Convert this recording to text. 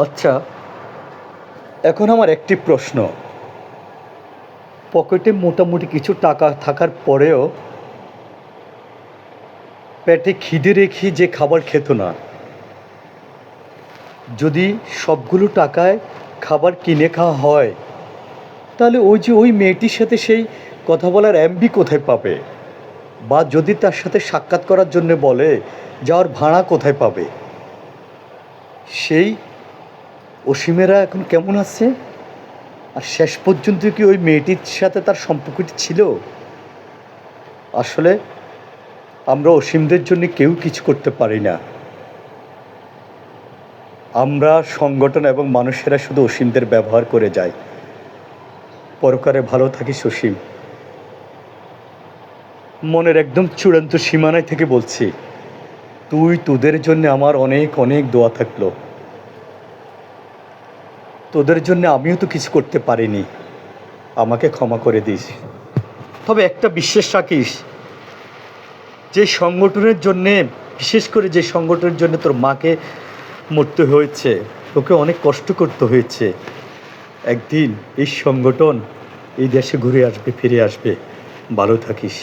আচ্ছা, এখন আমার একটি প্রশ্ন। পকেটে মোটামুটি কিছু টাকা থাকার পরেও পেটে খিদে রেখে যে খাবার খেত না, যদি সবগুলো টাকায় খাবার কিনে খাওয়া হয়, তাহলে ওই যে ওই মেয়েটির সাথে সেই কথা বলার এমবি কোথায় পাবে? বা যদি তার সাথে সাক্ষাৎ করার জন্য বলে, যাওয়ার ভাড়া কোথায় পাবে? সেই অসীমেরা এখন কেমন আছে? আর শেষ পর্যন্ত কি ওই মেয়েটির সাথে তার সম্পর্কটি ছিল? আসলে আমরা অসীমদের জন্য কেউ কিছু করতে পারি না। আমরা সংগঠন এবং মানুষেরা শুধু অসীমদের ব্যবহার করে যাই। পরকারে ভালো থাকিস অসীম। মনের একদম চূড়ান্ত সীমানায় থেকে বলছি, তোদের জন্য আমার অনেক অনেক দোয়া থাকলো। তোদের জন্য আমিও তো কিছু করতে পারিনি, আমাকে ক্ষমা করে দিস। তবে একটা বিশ্বাস রাখিস, যে সংগঠনের জন্যে, বিশেষ করে যে সংগঠনের জন্য তোর মাকে মরতে হয়েছে, তোকে অনেক কষ্ট করতে হয়েছে, একদিন এই সংগঠন এই দেশে ঘুরে আসবে, ফিরে আসবে। ভালো থাকিস।